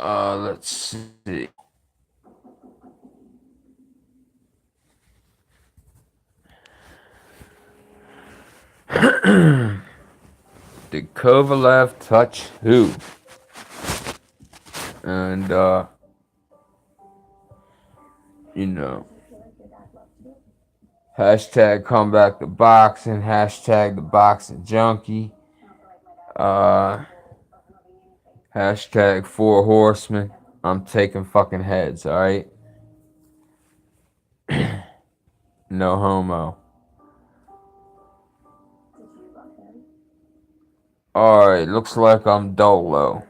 Let's see. Did Kovalev touch who? And you know, hashtag come back to boxing, hashtag the boxing junkie, uh, hashtag four horsemen. I'm taking fucking heads, alright? No homo. Alright, looks like I'm dolo.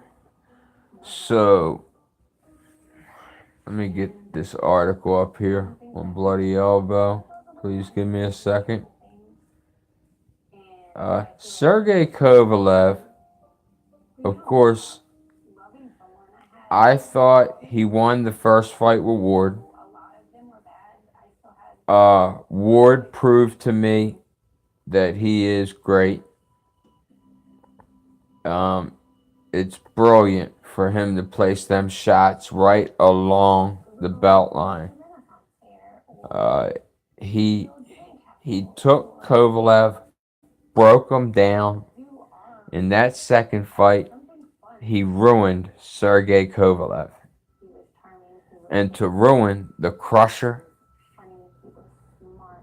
So, let me get this article up here on Bloody Elbow. Please give me a second. Sergey Kovalev, of course, I thought he won the first fight with Ward. Ward proved to me that he is great. It's brilliant for him to place them shots right along the belt line. He he took Kovalev, broke him down. In that second fight, he ruined Sergey Kovalev. And to ruin the Crusher,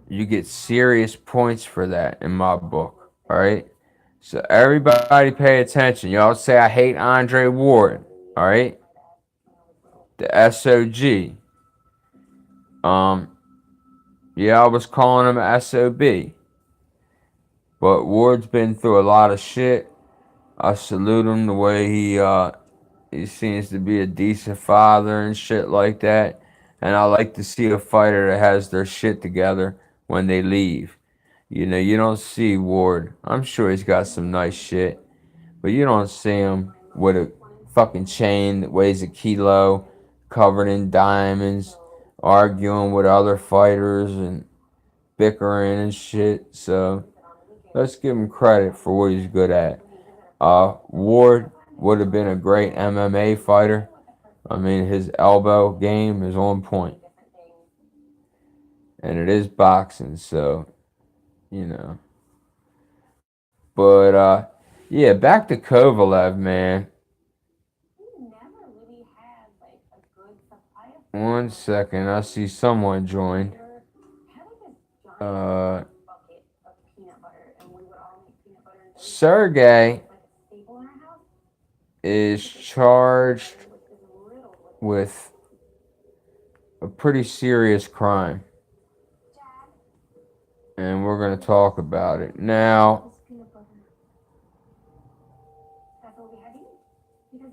you get serious points for that in my book. Alright? So everybody pay attention. Y'all say I hate Andre Ward. Alright? The SOG. Yeah, I was calling him a SOB. But Ward's been through a lot of shit. I salute him the way he seems to be a decent father and shit like that. And I like to see a fighter that has their shit together when they leave. You know, you don't see Ward. I'm sure he's got some nice shit. But you don't see him with a fucking chain that weighs a kilo, covered in diamonds, arguing with other fighters and bickering and shit. So let's give him credit for what he's good at. Ward would have been a great MMA fighter. I mean, his elbow game is on point. And it is boxing, so, you know. But, yeah, back to Kovalev, man. One second, I see someone joined. Uh, Sergey is charged with a pretty serious crime. And we're going to talk about it. Now,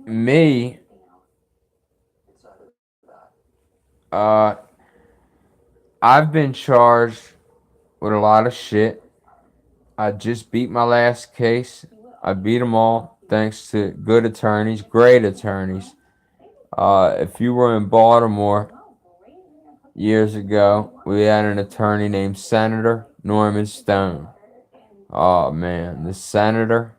me, I've been charged with a lot of shit. I just beat my last case. I beat them all thanks to good attorneys, great attorneys. If you were in Baltimore years ago, we had an attorney named Senator Norman Stone. Oh man, the senator.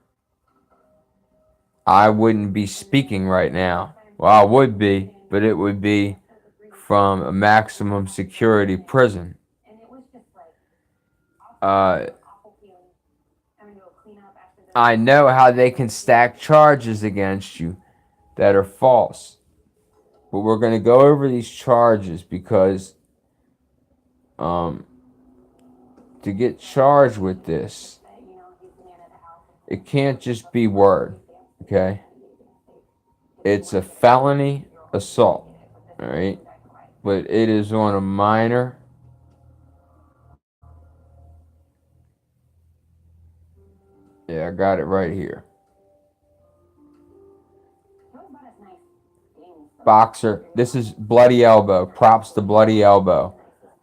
I wouldn't be speaking right now. Well, I would be, but it would be from a maximum security prison. Uh, I know how they can stack charges against you that are false. But we're going to go over these charges because to get charged with this, it can't just be word, okay? It's a felony assault, all right? But it is on a minor. Yeah, I got it right here. Boxer, this is Bloody Elbow. Props to Bloody Elbow.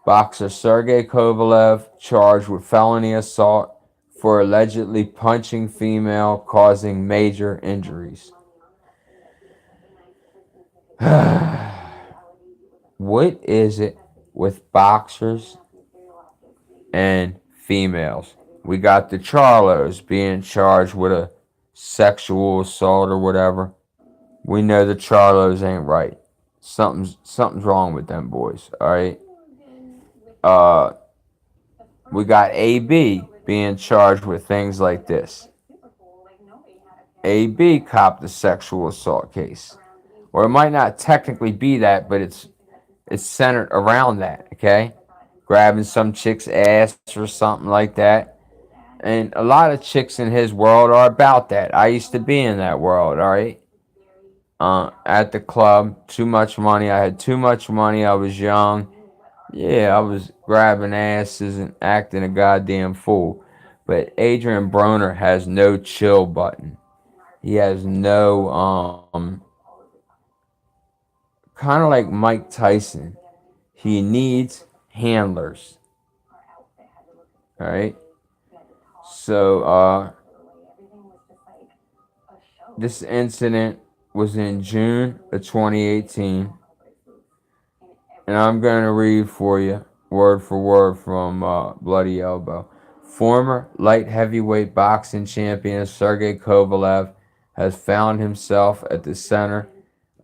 Boxer Sergey Kovalev charged with felony assault for allegedly punching female, causing major injuries. What is it with boxers and females? We got the Charlos being charged with a sexual assault or whatever. we know the Charlos ain't right. Something's wrong with them boys. All right. Uh, we got AB being charged with things like this. AB copped a sexual assault case, or it might not technically be that, but it's centered around that. Okay, grabbing some chick's ass or something like that. And a lot of chicks in his world are about that. I used to be in that world. All right. At the club, too much money. I had too much money. I was young. Yeah, I was grabbing asses and acting a goddamn fool. But Adrian Broner has no chill button. He has no kind of like Mike Tyson. He needs handlers. All right. So this incident was in June of 2018, and I'm going to read for you word for word from Bloody Elbow. Former light heavyweight boxing champion Sergey Kovalev has found himself at the center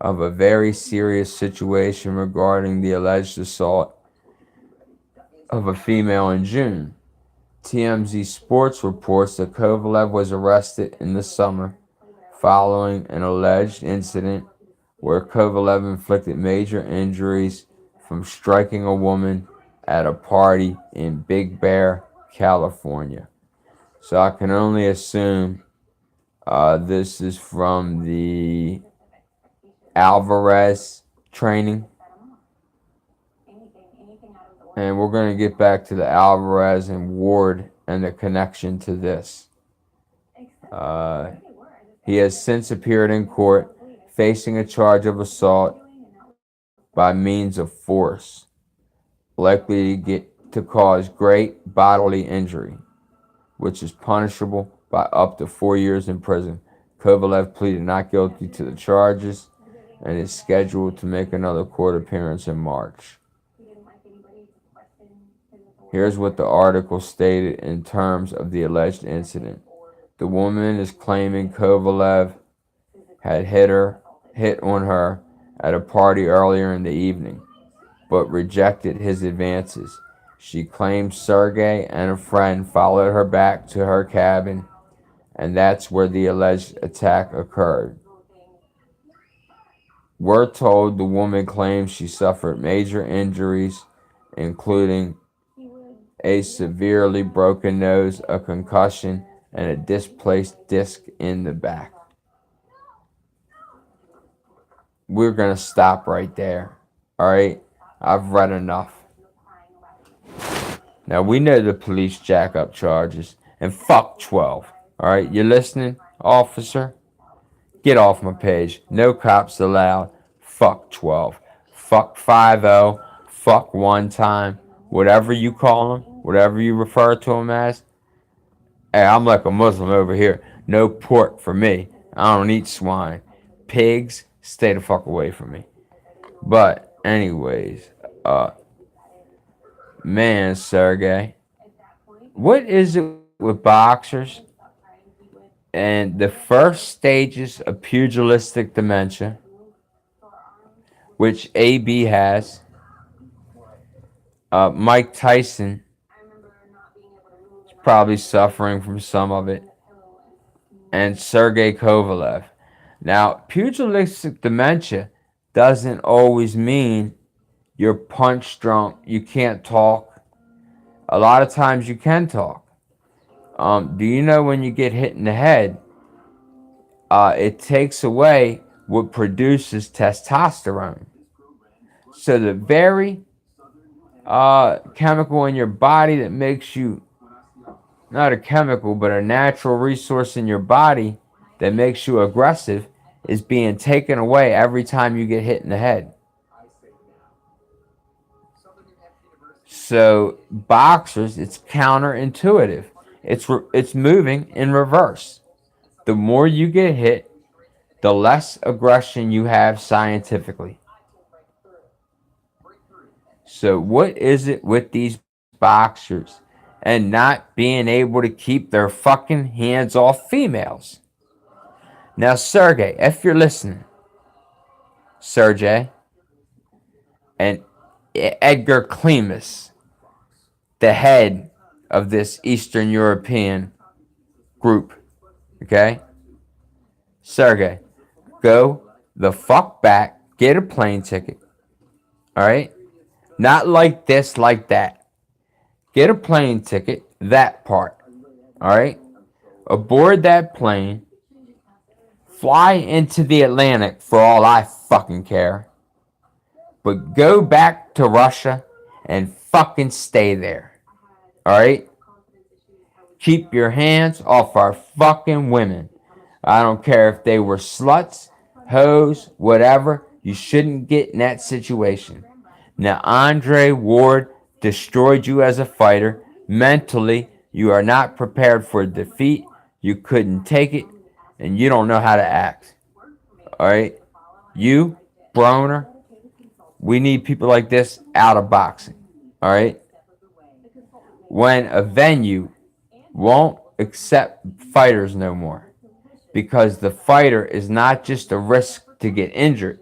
of a very serious situation regarding the alleged assault of a female in June. TMZ Sports reports that Kovalev was arrested in the summer following an alleged incident where Kovalev inflicted major injuries from striking a woman at a party in Big Bear, California. So I can only assume this is from the Alvarez training. And we're going to get back to the Alvarez and Ward and the connection to this. He has since appeared in court facing a charge of assault by means of force, likely to cause great bodily injury, which is punishable by up to 4 years in prison. Kovalev pleaded not guilty to the charges and is scheduled to make another court appearance in March. Here's what the article stated in terms of the alleged incident. The woman is claiming Kovalev had hit on her at a party earlier in the evening, but rejected his advances. She claims Sergey and a friend followed her back to her cabin, and that's where the alleged attack occurred. We're told the woman claims she suffered major injuries, including a severely broken nose, a concussion, and a displaced disc in the back. We're going to stop right there. All right? I've read enough. Now, we know the police jack up charges, and fuck 12. All right? You listening, officer? Get off my page. No cops allowed. Fuck 12. Fuck 50. Fuck one time. Whatever you call them, whatever you refer to them as. Hey, I'm like a Muslim over here. No pork for me. I don't eat swine. Pigs, stay the fuck away from me. But, anyways, man, Sergey, what is it with boxers and the first stages of pugilistic dementia, which AB has? Mike Tyson is probably suffering from some of it, and Sergey Kovalev. Now, pugilistic dementia doesn't always mean you're punch drunk, you can't talk. A lot of times you can talk. Do you know when you get hit in the head, it takes away what produces testosterone. So the very chemical in your body that makes you, not a chemical, but a natural resource in your body that makes you aggressive is being taken away every time you get hit in the head. So boxers, it's counterintuitive. It's moving in reverse. The more you get hit, the less aggression you have scientifically. So what is it with these boxers and not being able to keep their fucking hands off females? Now, Sergey, if you're listening, Sergey, and Edgar Klimas, the head of this Eastern European group. Okay? Sergey, go the fuck back, get a plane ticket. Alright? Not like this, like that. Get a plane ticket, that part. Alright? Aboard that plane, fly into the Atlantic for all I fucking care. But go back to Russia and fucking stay there. Alright? Keep your hands off our fucking women. I don't care if they were sluts, hoes, whatever. You shouldn't get in that situation. Now, Andre Ward destroyed you as a fighter. Mentally, you are not prepared for defeat. You couldn't take it, and you don't know how to act. Alright? You, Broner, we need people like this out of boxing. Alright? When a venue won't accept fighters no more, because the fighter is not just a risk to get injured,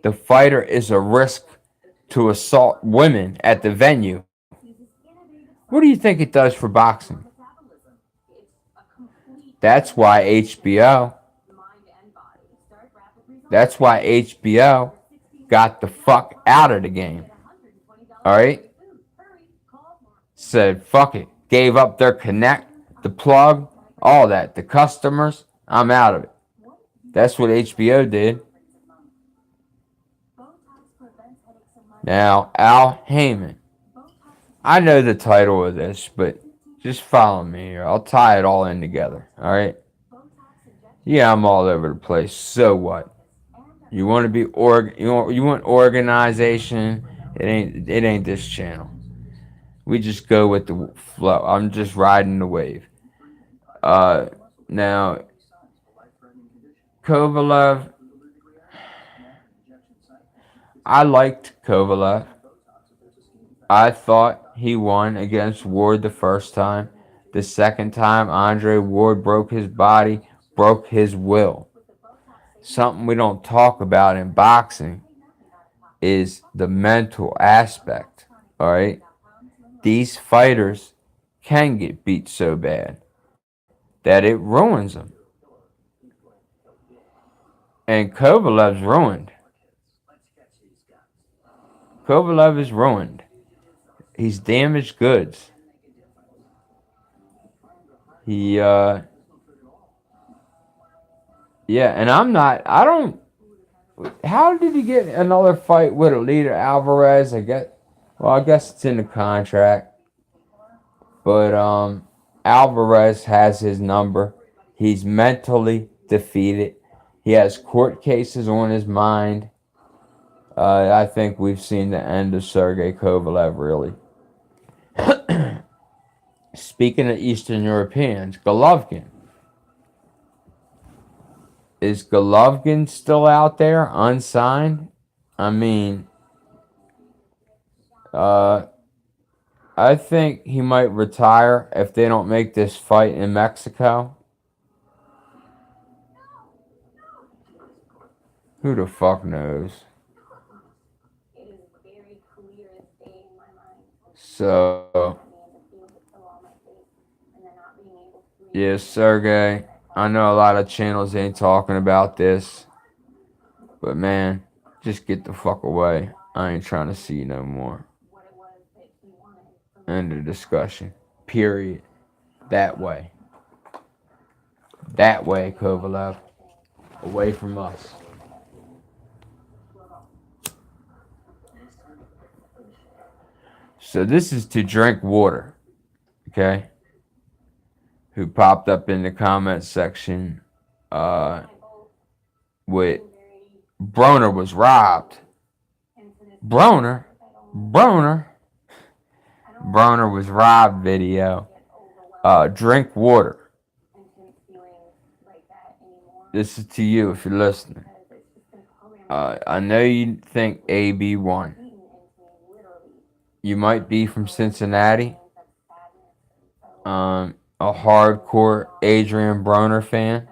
the fighter is a risk to assault women at the venue. What do you think it does for boxing? That's why HBO. That's why HBO got the fuck out of the game. Alright? Said, fuck it. Gave up their connect, the plug, all that. The customers, I'm out of it. That's what HBO did. Now, Al Heyman. I know the title of this, but just follow me here. I'll tie it all in together. Alright? Yeah, I'm all over the place. So what? You want to be you want organization? It ain't this channel. We just go with the flow. I'm just riding the wave. Now Kovalev. I liked Kovalev. I thought he won against Ward the first time. The second time, Andre Ward broke his body, broke his will. Something we don't talk about in boxing is the mental aspect. Alright? These fighters can get beat so bad that it ruins them. And Kovalev's ruined. Kovalev is ruined. He's damaged goods. Yeah, and I don't, how did he get another fight with Alida Alvarez? I guess it's in the contract. But, Alvarez has his number. He's mentally defeated. He has court cases on his mind. I think we've seen the end of Sergey Kovalev, really. Speaking of Eastern Europeans, Golovkin. Is Golovkin still out there, unsigned? I mean, I think he might retire if they don't make this fight in Mexico. Who the fuck knows? So, yeah, Sergey. I know a lot of channels ain't talking about this. But man, just get the fuck away. I ain't trying to see you no more. End of discussion. Period. That way. That way, Kovalev. Away from us. So this is to drink water. Okay? Who popped up in the comment section with Broner was robbed. Broner was robbed video. Drink water. This is to you if you're listening. I know you think AB won. You might be from Cincinnati. A hardcore Adrian Broner fan.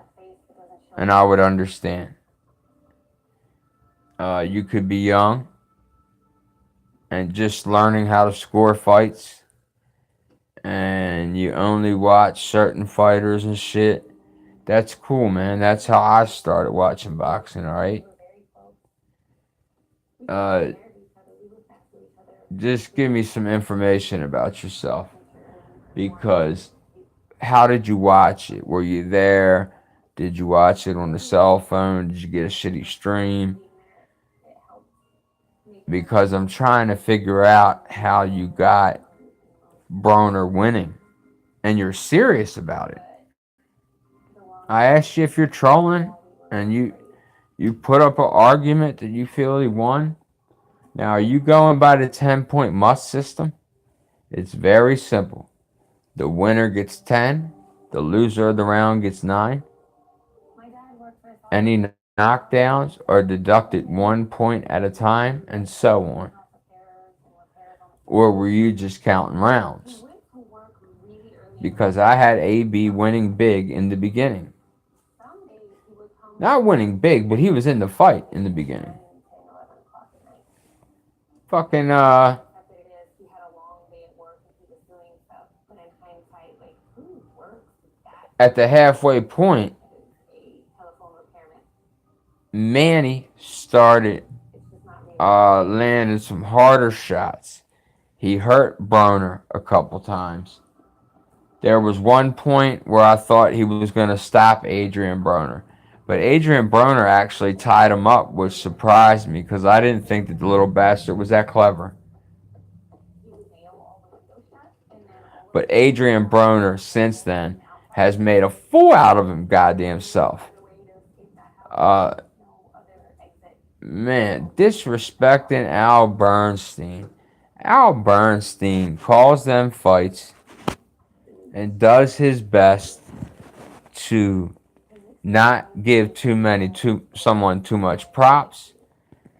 And I would understand. You could be young and just learning how to score fights, and you only watch certain fighters and shit. That's cool, man. That's how I started watching boxing, alright? Uh, just give me some information about yourself. Because how did you watch it? Were you there? Did you watch it on the cell phone? Did you get a shitty stream? Because I'm trying to figure out how you got Broner winning. And you're serious about it. I asked you if you're trolling, and you put up an argument that you feel he won. Now, are you going by the 10-point must system? It's very simple. The winner gets 10, the loser of the round gets 9. Any knockdowns are deducted 1 point at a time, and so on. Or were you just counting rounds? Because I had AB winning big in the beginning. Not winning big, but he was in the fight in the beginning. Fucking, at the halfway point, Manny started landing some harder shots. He hurt Broner a couple times. There was one point where I thought he was going to stop Adrian Broner. But Adrian Broner actually tied him up, which surprised me because I didn't think that the little bastard was that clever. But Adrian Broner, since then, has made a fool out of him goddamn self. Uh, Man, disrespecting Al Bernstein. Al Bernstein calls them fights and does his best to not give someone too much props,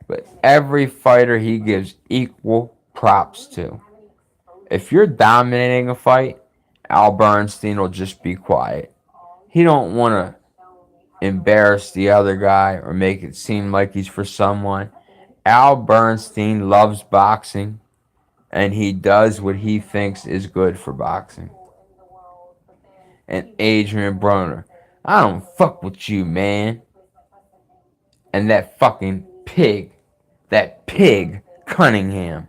but every fighter he gives equal props to. If you're dominating a fight, Al Bernstein will just be quiet. He don't want to embarrass the other guy or make it seem like he's for someone. Al Bernstein loves boxing, and he does what he thinks is good for boxing. And Adrian Broner, I don't fuck with you, man. And that fucking pig, Cunningham.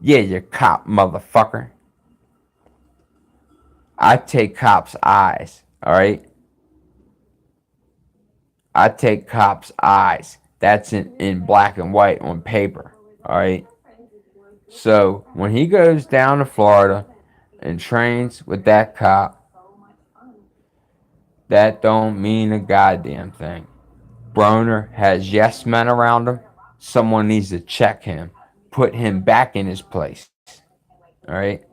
Yeah, you cop, motherfucker. I take cops' eyes, alright? I take cops' eyes. That's in black and white on paper, alright? So, when he goes down to Florida and trains with that cop, that don't mean a goddamn thing. Broner has yes men around him. Someone needs to check him, put him back in his place. Alright?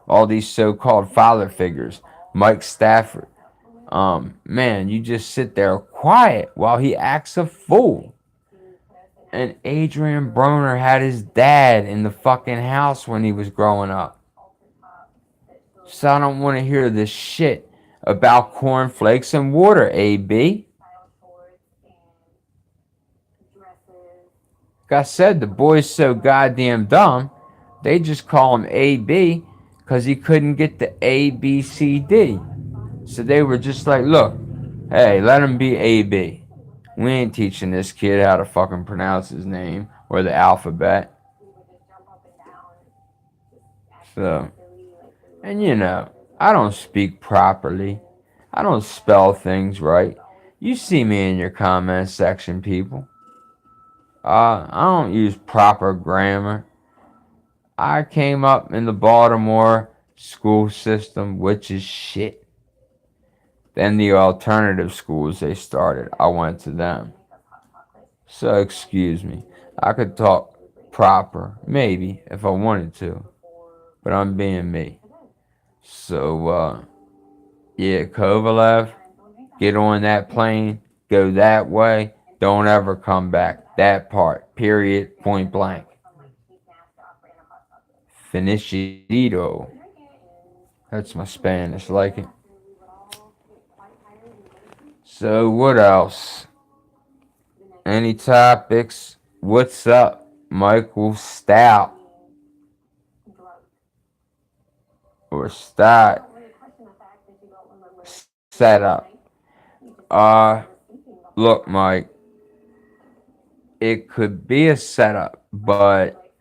All these so-called father figures, Mike Stafford. Man, you just sit there quiet while he acts a fool. And Adrian Broner had his dad in the fucking house when he was growing up. So I don't want to hear this shit about cornflakes and water, AB. Like I said, the boy's so goddamn dumb, they just call him AB because he couldn't get the ABCD. So they were just like, look, hey, let him be AB. We ain't teaching this kid how to fucking pronounce his name or the alphabet. So, and you know, I don't speak properly. I don't spell things right. You see me in your comment section, people. I don't use proper grammar. I came up in the Baltimore school system, which is shit. Then the alternative schools they started, I went to them. So excuse me. I could talk proper, maybe, if I wanted to. But I'm being me. So, yeah, Kovalev, get on that plane, go that way, don't ever come back. That part, period, point blank. Finito. That's my Spanish, like it. So, what else? Any topics? What's up, Michael Stout or Stott setup? Uh, Look, Mike, it could be a setup, but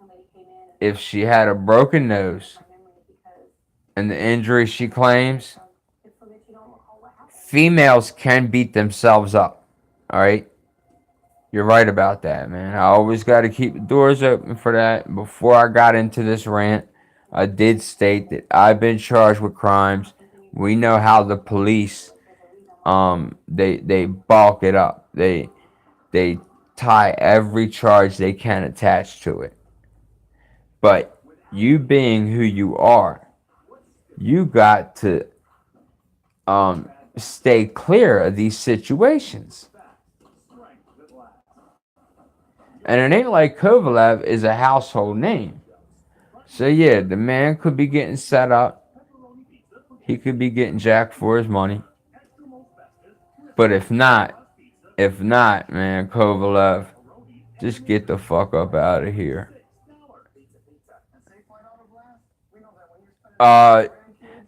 if she had a broken nose and the injury she claims, females can beat themselves up. All right, you're right about that, man. I always got to keep the doors open for that. Before I got into this rant, I did state that I've been charged with crimes. We know how the police they bulk it up. They tie every charge they can attach to it. But you being who you are, you got to stay clear of these situations. And a name like Kovalev is a household name. So yeah, the man could be getting set up. He could be getting jacked for his money. But if not, man, Kovalev, just get the fuck up out of here. Uh,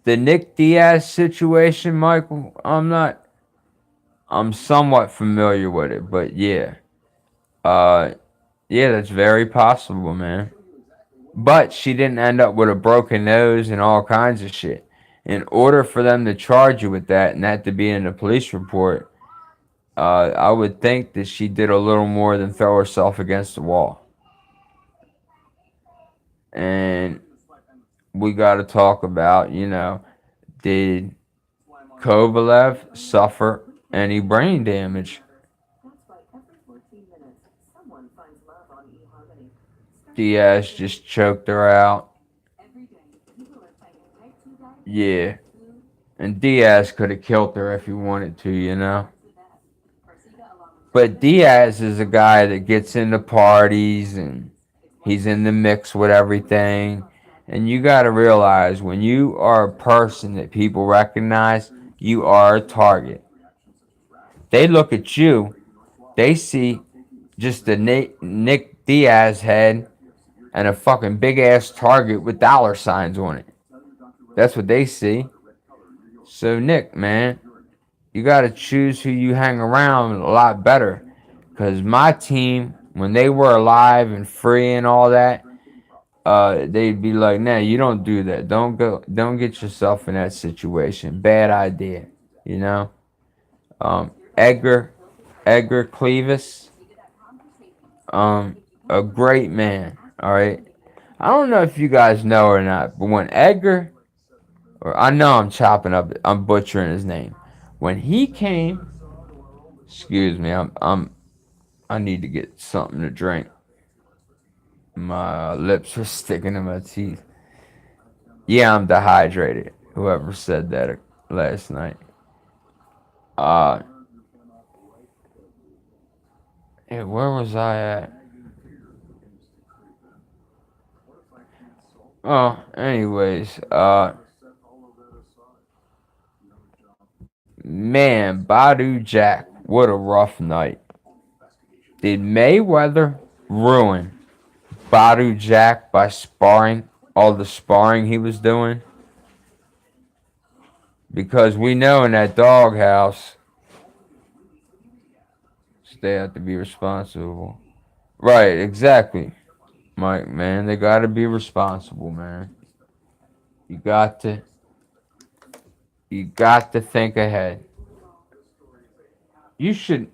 the Nick Diaz situation, Michael, I'm somewhat familiar with it, but yeah. Uh, yeah, that's very possible, man. But she didn't end up with a broken nose and all kinds of shit. In order for them to charge you with that and that to be in the police report, I would think that she did a little more than throw herself against the wall. And we got to talk about, did Kovalev suffer any brain damage? Diaz just choked her out. Yeah. And Diaz could have killed her if he wanted to. But Diaz is a guy that gets into parties and he's in the mix with everything. And you got to realize when you are a person that people recognize, you are a target. They look at you, they see just the Nick Diaz head and a fucking big ass target with dollar signs on it. That's what they see. So, Nick, man, you got to choose who you hang around a lot better. Because my team, when they were alive and free and all that, they'd be like, "Nah, you don't do that. Don't get yourself in that situation. Bad idea." You know. Edgar, Edgar Clevis, a great man. All right. I don't know if you guys know or not, but when Edgar, or I know I'm butchering his name. When he came, excuse me, I need to get something to drink. My lips are sticking to my teeth. Yeah, I'm dehydrated. Whoever said that last night. Uh, yeah, where was I at? Oh, anyways, man, Badu Jack, what a rough night. Did Mayweather ruin Badu Jack by sparring all the sparring he was doing? Because we know in that doghouse, they have to be responsible. Right, exactly, Mike, man. They got to be responsible, man. You got to, you got to think ahead. You should.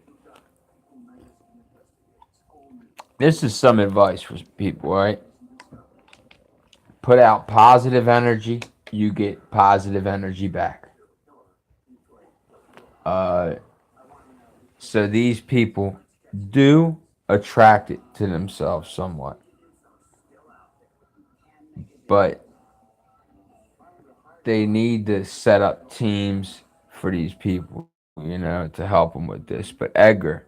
This is some advice for people, right? Put out positive energy, you get positive energy back. Uh, so these people do attract it to themselves somewhat, but they need to set up teams for these people, to help them with this. But Edgar,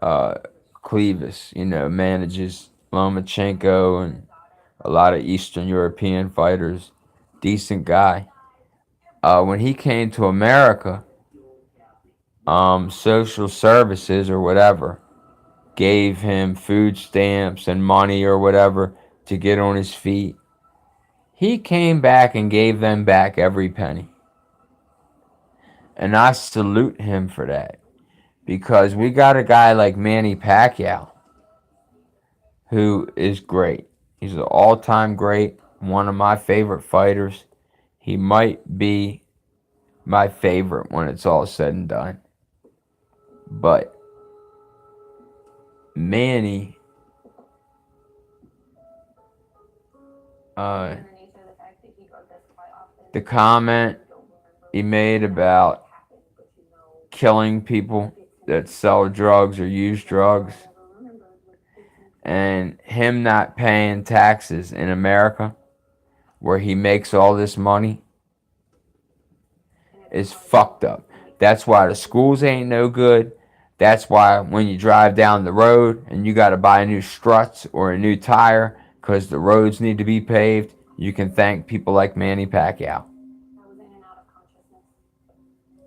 uh, Clevis, manages Lomachenko and a lot of Eastern European fighters. Decent guy. When he came to America, social services or whatever, gave him food stamps and money or whatever to get on his feet. He came back and gave them back every penny. And I salute him for that. Because we got a guy like Manny Pacquiao who is great. He's an all-time great, one of my favorite fighters. He might be my favorite when it's all said and done. But Manny, uh, the comment he made about killing people that sell drugs or use drugs, and him not paying taxes in America, where he makes all this money, is fucked up. That's why the schools ain't no good. That's why when you drive down the road and you got to buy new struts or a new tire because the roads need to be paved, you can thank people like Manny Pacquiao.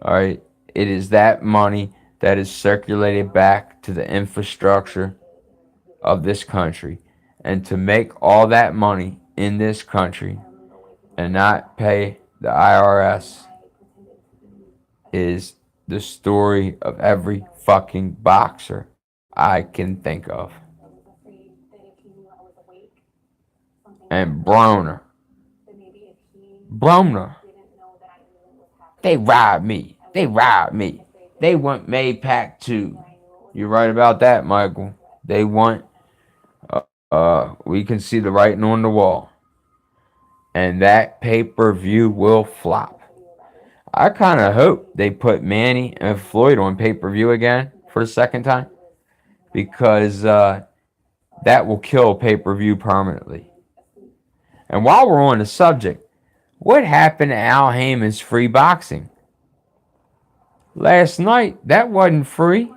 Alright? It is that money that is circulated back to the infrastructure of this country. And to make all that money in this country and not pay the IRS is the story of every fucking boxer I can think of. And Broner, they robbed me. They robbed me. They want Maypac too. You're right about that, Michael. They want, we can see the writing on the wall. And that pay-per-view will flop. I kind of hope they put Manny and Floyd on pay-per-view again for the second time. Because that will kill pay-per-view permanently. And while we're on the subject, what happened to Al Heyman's free boxing? Last night, that wasn't free.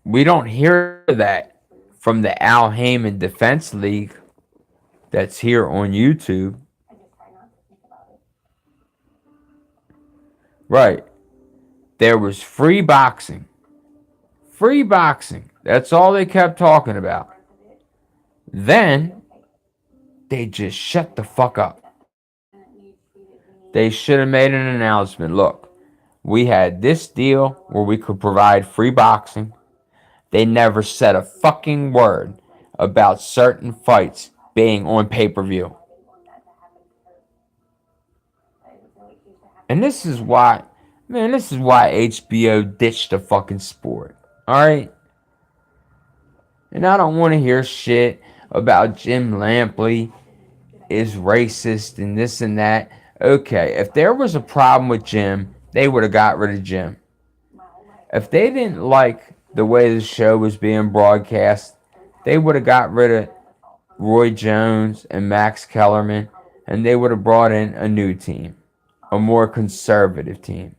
We don't hear that from the Al Heyman Defense League that's here on YouTube. Right. There was free boxing. Free boxing. That's all they kept talking about. Then, they just shut the fuck up. They should have made an announcement. Look, we had this deal where we could provide free boxing. They never said a fucking word about certain fights being on pay-per-view. And this is why, man, this is why HBO ditched the fucking sport. Alright? And I don't want to hear shit about Jim Lampley is racist and this and that. Okay, if there was a problem with Jim, they would have got rid of Jim. If they didn't like the way the show was being broadcast, they would have got rid of Roy Jones and Max Kellerman, and they would have brought in a new team, a more conservative team.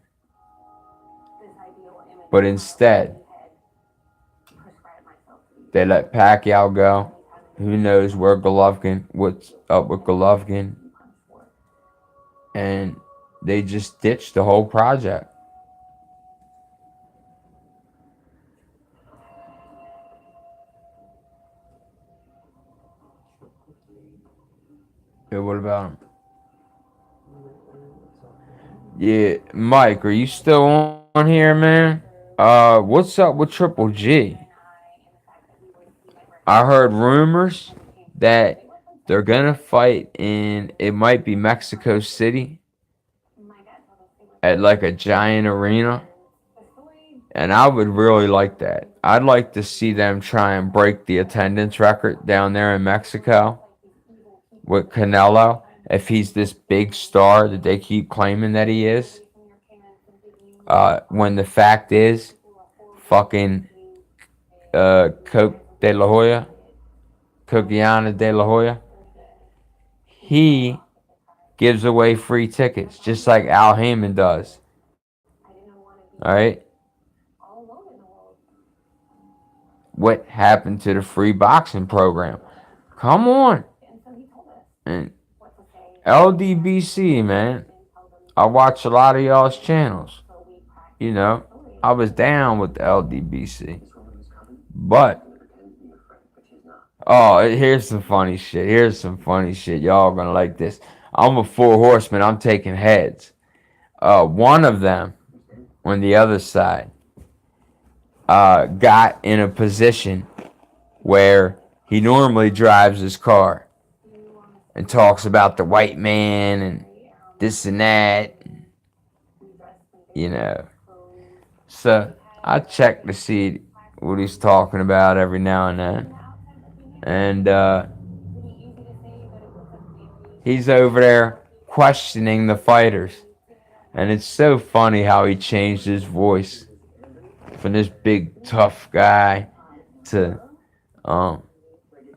But instead, they let Pacquiao go. Who knows where Golovkin, what's up with Golovkin. And they just ditched the whole project. Yeah, what about him? Yeah, Mike, are you still on here, man? What's up with Triple G? I heard rumors that they're gonna fight in, it might be Mexico City, at like a giant arena. And I would really like that. I'd like to see them try and break the attendance record down there in Mexico with Canelo, if he's this big star that they keep claiming that he is. When the fact is, fucking Coke de la Hoya, Coquiana de la Hoya, he gives away free tickets, just like Al Heyman does. Alright? What happened to the free boxing program? Come on. And LDBC, man. I watch a lot of y'all's channels. You know. I was down with the LDBC. But, oh, here's some funny shit. Here's some funny shit. Y'all are gonna like this. I'm a four horseman. I'm taking heads. One of them on the other side got in a position where he normally drives his car and talks about the white man and this and that, you know. So I check to see what he's talking about every now and then. And he's over there questioning the fighters. And it's so funny how he changed his voice from this big tough guy to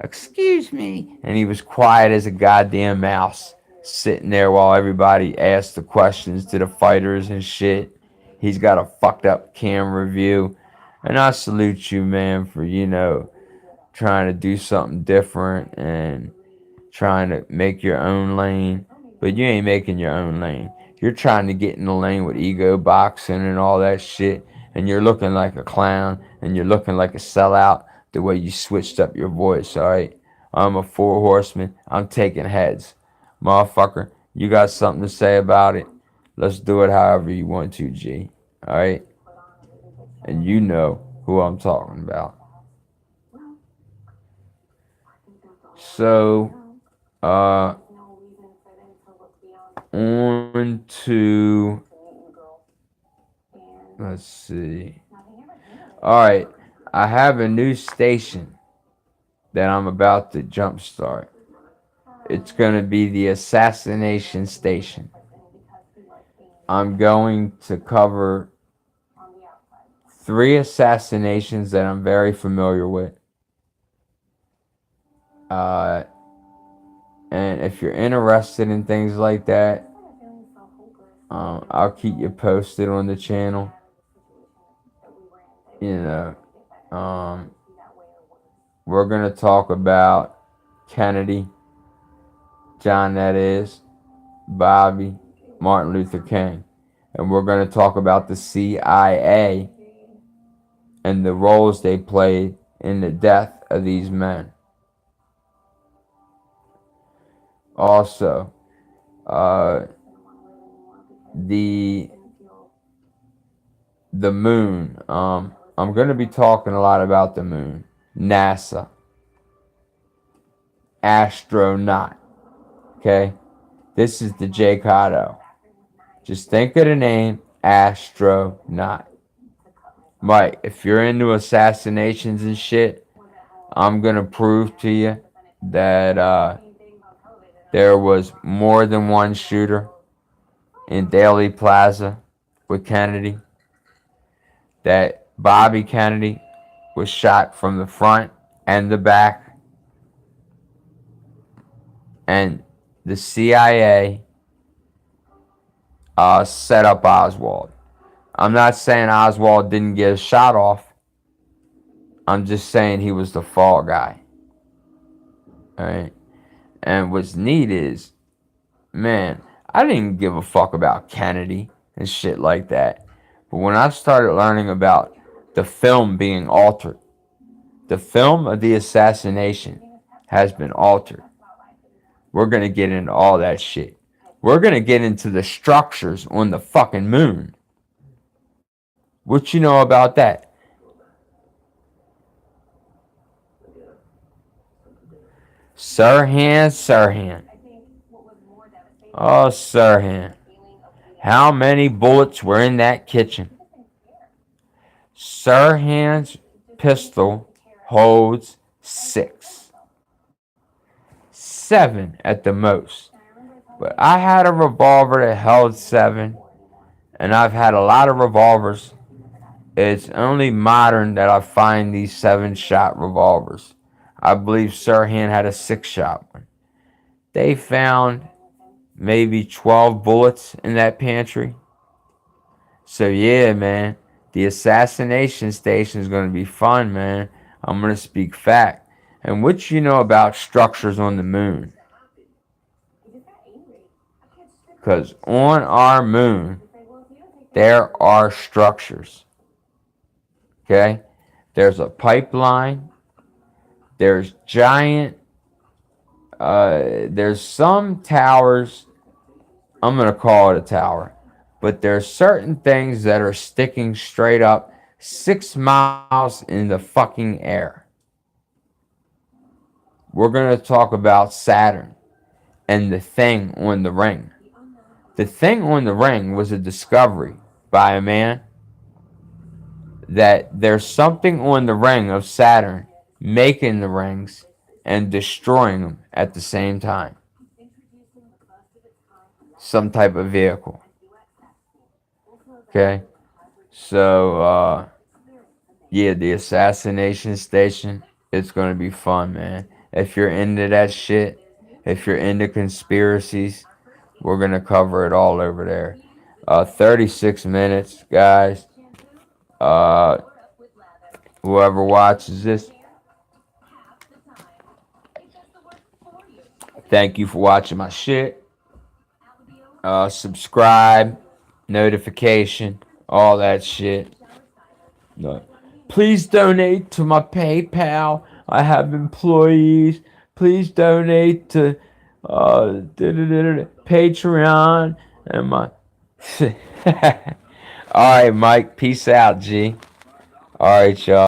excuse me, and he was quiet as a goddamn mouse, sitting there while everybody asked the questions to the fighters and shit. He's got a fucked up camera view, and I salute you, man, for trying to do something different and trying to make your own lane. But you ain't making your own lane. You're trying to get in the lane with ego boxing and all that shit, and you're looking like a clown and you're looking like a sellout the way you switched up your voice, alright? I'm a four horseman. I'm taking heads. Motherfucker, you got something to say about it? Let's do it however you want to, G. Alright? And you know who I'm talking about. So, on to, let's see. Alright, I have a new station that I'm about to jumpstart. It's going to be the Assassination Station. I'm going to cover 3 assassinations that I'm very familiar with. And if you're interested in things like that, I'll keep you posted on the channel. You know, we're going to talk about Kennedy, John, that is, Bobby, Martin Luther King. And we're going to talk about the CIA and the roles they played in the death of these men. Also, the moon. I'm going to be talking a lot about the moon. NASA. Astronaut. Okay? This is the J Cotto. Just think of the name Astronaut. Mike, if you're into assassinations and shit, I'm going to prove to you that there was more than one shooter in Daley Plaza with Kennedy. That Bobby Kennedy was shot from the front and the back. And the CIA set up Oswald. I'm not saying Oswald didn't get a shot off. I'm just saying he was the fall guy. Alright? And what's neat is, man, I didn't give a fuck about Kennedy and shit like that. But when I started learning about the film being altered, the film of the assassination has been altered. We're going to get into all that shit. We're going to get into the structures on the fucking moon. What you know about that? Sirhan. Oh, Sirhan. How many bullets were in that kitchen? Sirhan's pistol holds 6. 7 at the most. But I had a revolver that held 7. And I've had a lot of revolvers. It's only modern that I find these 7-shot revolvers. I believe Sirhan had a 6-shot one. They found maybe 12 bullets in that pantry. So yeah, man, the assassination station is going to be fun, man. I'm going to speak fact. And what you know about structures on the moon? Because on our moon, there are structures. Okay? There's a pipeline. There's giant, there's some towers. I'm going to call it a tower. But there's certain things that are sticking straight up 6 miles in the fucking air. We're going to talk about Saturn and the thing on the ring. The thing on the ring was a discovery by a man that there's something on the ring of Saturn making the rings and destroying them at the same time. Some type of vehicle. Okay? So, yeah, the assassination station, it's going to be fun, man. If you're into that shit, if you're into conspiracies, we're going to cover it all over there. 36 minutes, guys. Uh, whoever watches this, thank you for watching my shit. Subscribe, notification, all that shit. No. Please donate to my PayPal. I have employees. Please donate to Patreon and my. All right, Mike. Peace out, G. All right, y'all.